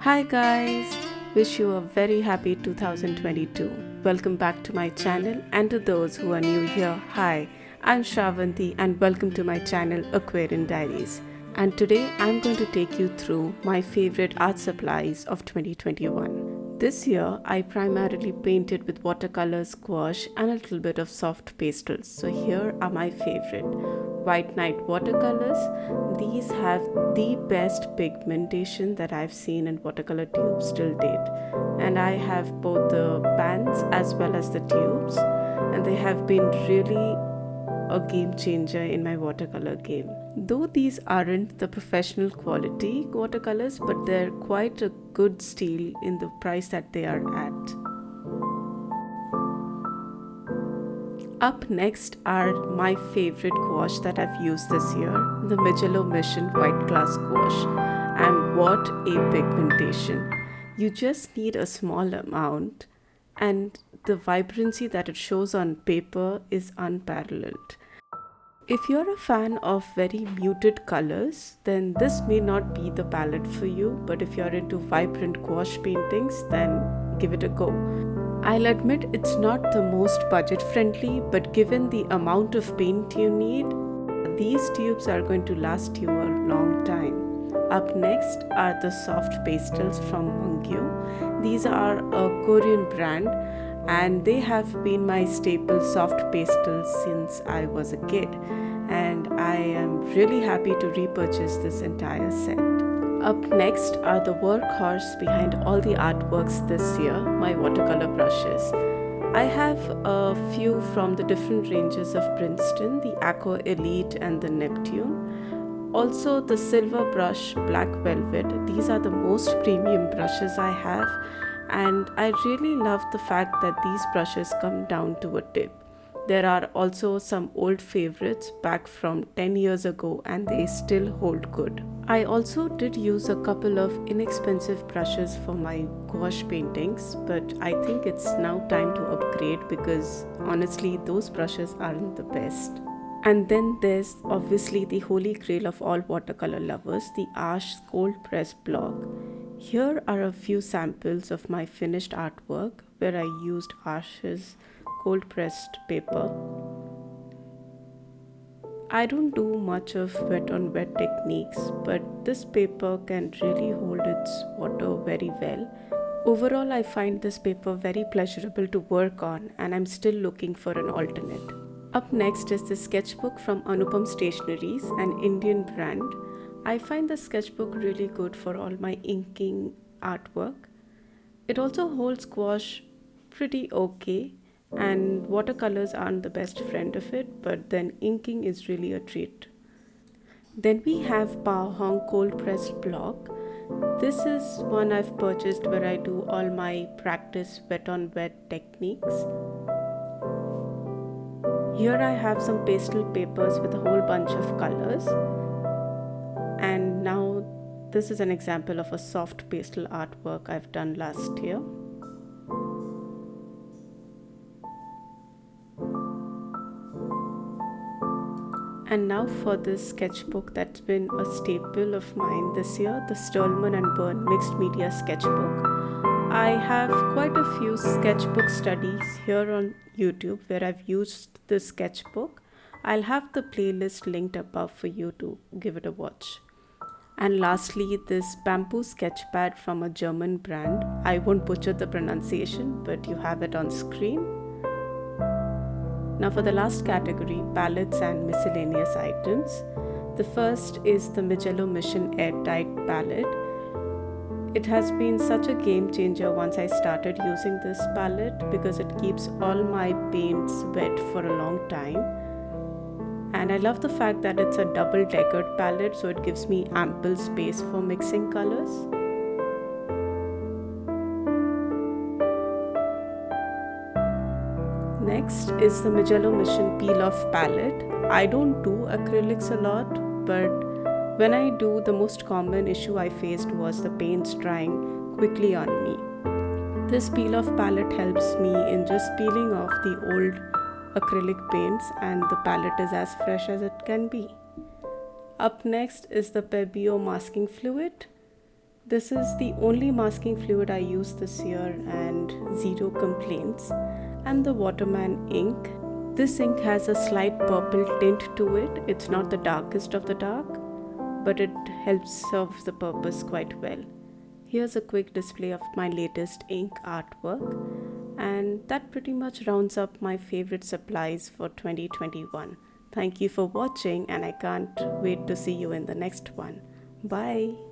Hi guys, wish you a very happy 2022. Welcome back to my channel, and to those who are new here, hi, I'm Sravanti and welcome to my channel Aquarian Diaries. And today I'm going to take you through my favorite art supplies of 2021. This year I primarily painted with watercolors, gouache and a little bit of soft pastels. So here are my favorite. White Night watercolors. These have the best pigmentation that I've seen in watercolor tubes till date, and I have both the pans as well as the tubes, and they have been really a game changer in my watercolor game. Though these aren't the professional quality watercolors, but they're quite a good steal in the price that they are at. Up next are my favorite gouache that I've used this year, the Mijello Mission White Glass Gouache. And what a pigmentation! You just need a small amount, and the vibrancy that it shows on paper is unparalleled. If you're a fan of very muted colors, then this may not be the palette for you, but if you're into vibrant gouache paintings, then give it a go. I'll admit it's not the most budget friendly, but given the amount of paint you need, these tubes are going to last you a long time. Up next are the soft pastels from Mungyo. These are a Korean brand and they have been my staple soft pastels since I was a kid, and I am really happy to repurchase this entire set. Up next are the workhorse behind all the artworks this year, my watercolor brushes. I have a few from the different ranges of Princeton, the Aqua Elite and the Neptune. Also the silver brush, black velvet. These are the most premium brushes I have, and I really love the fact that these brushes come down to a tip. There are also some old favorites back from 10 years ago and they still hold good. I also did use a couple of inexpensive brushes for my gouache paintings, but I think it's now time to upgrade because honestly those brushes aren't the best. And then there's obviously the holy grail of all watercolor lovers, the Ash cold press block. Here are a few samples of my finished artwork where I used Ash's cold pressed paper. I don't do much of wet on wet techniques, but this paper can really hold its water very well. Overall, I find this paper very pleasurable to work on, and I'm still looking for an alternate. Up next is the sketchbook from Anupam Stationeries, an Indian brand. I find the sketchbook really good for all my inking artwork. It also holds gouache pretty okay, and watercolors aren't the best friend of it, but then inking is really a treat. Then we have Pao Hong cold pressed block. This is one I've purchased where I do all my practice wet on wet techniques. Here I have some pastel papers with a whole bunch of colors, and now this is an example of a soft pastel artwork I've done last year. And now for this sketchbook that's been a staple of mine this year, the Stallman and Byrne Mixed Media Sketchbook. I have quite a few sketchbook studies here on YouTube where I've used this sketchbook. I'll have the playlist linked above for you to give it a watch. And lastly, this bamboo sketch pad from a German brand. I won't butcher the pronunciation, but you have it on screen. Now for the last category, palettes and miscellaneous items. The first is the Mijello Mission Airtight palette. It has been such a game changer once I started using this palette because it keeps all my paints wet for a long time. And I love the fact that it's a double decored palette, so it gives me ample space for mixing colors. Next is the Mijello Mission Peel Off palette. I don't do acrylics a lot, but when I do, the most common issue I faced was the paints drying quickly on me. This peel off palette helps me in just peeling off the old acrylic paints, and the palette is as fresh as it can be. Up next is the Pebeo masking fluid. This is the only masking fluid I used this year and zero complaints. And the Waterman ink. This ink has a slight purple tint to it. It's not the darkest of the dark, but it helps serve the purpose quite well. Here's a quick display of my latest ink artwork, and that pretty much rounds up my favorite supplies for 2021. Thank you for watching, and I can't wait to see you in the next one. Bye.